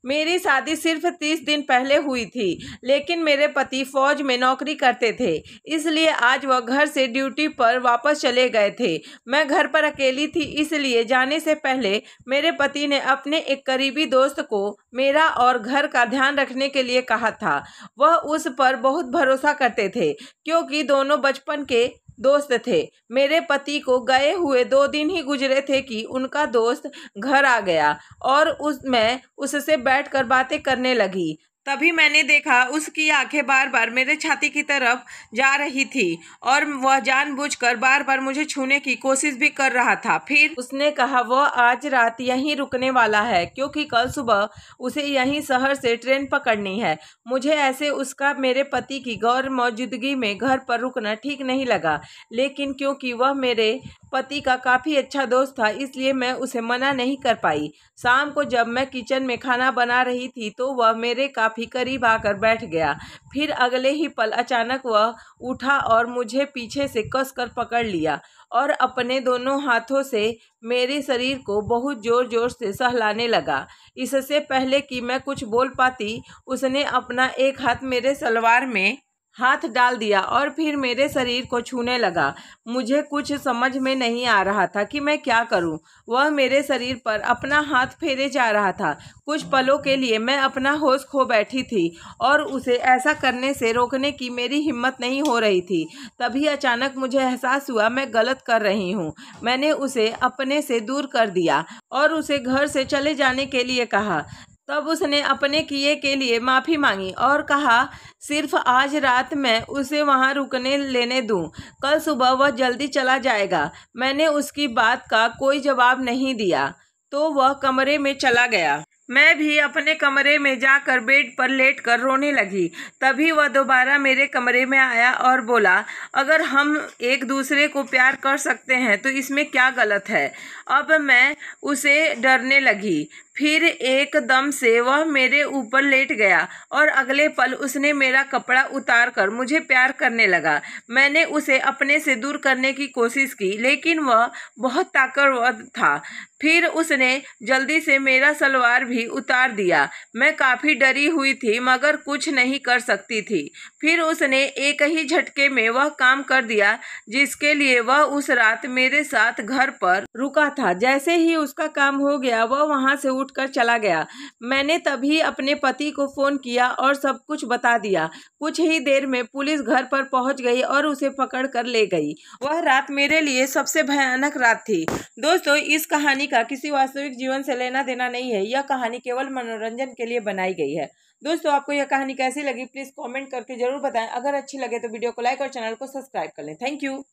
मेरी शादी सिर्फ 30 दिन पहले हुई थी, लेकिन मेरे पति फौज में नौकरी करते थे, इसलिए आज वह घर से ड्यूटी पर वापस चले गए थे। मैं घर पर अकेली थी, इसलिए जाने से पहले मेरे पति ने अपने एक करीबी दोस्त को मेरा और घर का ध्यान रखने के लिए कहा था। वह उस पर बहुत भरोसा करते थे, क्योंकि दोनों बचपन के दोस्त थे। मेरे पति को गए हुए 2 दिन ही गुजरे थे कि उनका दोस्त घर आ गया और मैं उससे बैठकर बातें करने लगी। तभी मैंने देखा उसकी आंखें बार बार मेरे छाती की तरफ जा रही थी और वह जानबूझकर बार बार मुझे छूने की कोशिश भी कर रहा था। फिर उसने कहा वह आज रात यहीं रुकने वाला है, क्योंकि कल सुबह उसे यहीं शहर से ट्रेन पकड़नी है। मुझे ऐसे उसका मेरे पति की गैर मौजूदगी में घर पर रुकना ठीक नहीं लगा, लेकिन क्योंकि वह मेरे पति का काफ़ी अच्छा दोस्त था, इसलिए मैं उसे मना नहीं कर पाई। शाम को जब मैं किचन में खाना बना रही थी तो वह मेरे काफ़ी करीब आकर बैठ गया। फिर अगले ही पल अचानक वह उठा और मुझे पीछे से कसकर पकड़ लिया और अपने दोनों हाथों से मेरे शरीर को बहुत ज़ोर ज़ोर से सहलाने लगा। इससे पहले कि मैं कुछ बोल पाती, उसने अपना एक हाथ मेरे सलवार में हाथ डाल दिया और फिर मेरे शरीर को छूने लगा। मुझे कुछ समझ में नहीं आ रहा था कि मैं क्या करूं। वह मेरे शरीर पर अपना हाथ फेरे जा रहा था। कुछ पलों के लिए मैं अपना होश खो बैठी थी और उसे ऐसा करने से रोकने की मेरी हिम्मत नहीं हो रही थी। तभी अचानक मुझे एहसास हुआ मैं गलत कर रही हूँ। मैंने उसे अपने से दूर कर दिया और उसे घर से चले जाने के लिए कहा। तब उसने अपने किए के लिए माफ़ी मांगी और कहा सिर्फ आज रात मैं उसे वहां रुकने लेने दूं, कल सुबह वह जल्दी चला जाएगा। मैंने उसकी बात का कोई जवाब नहीं दिया तो वह कमरे में चला गया। मैं भी अपने कमरे में जाकर बेड पर लेटकर रोने लगी। तभी वह दोबारा मेरे कमरे में आया और बोला, अगर हम एक दूसरे को प्यार कर सकते हैं तो इसमें क्या गलत है। अब मैं उसे डरने लगी। फिर एकदम से वह मेरे ऊपर लेट गया और अगले पल उसने मेरा कपड़ा उतार कर मुझे प्यार करने लगा। मैंने उसे अपने से दूर करने की कोशिश की, लेकिन वह बहुत ताकतवर था। फिर उसने जल्दी से मेरा सलवार भी उतार दिया। मैं काफ़ी डरी हुई थी, मगर कुछ नहीं कर सकती थी। फिर उसने एक ही झटके में वह काम कर दिया जिसके लिए वह उस रात मेरे साथ घर पर रुका था। जैसे ही उसका काम हो गया वह वहां से उठकर चला गया। मैंने तभी अपने पति को फ़ोन किया और सब कुछ बता दिया। कुछ ही देर में पुलिस घर पर पहुंच गई और उसे पकड़ कर ले गई। वह रात मेरे लिए सबसे भयानक रात थी। दोस्तों, इस कहानी का किसी वास्तविक जीवन से लेना देना नहीं है। यह कहानी केवल मनोरंजन के लिए बनाई गई है। दोस्तों, आपको यह कहानी कैसी लगी प्लीज़ कमेंट करके जरूर बताएं। अगर अच्छी लगे तो वीडियो को लाइक और चैनल को सब्सक्राइब कर लें। Thank you.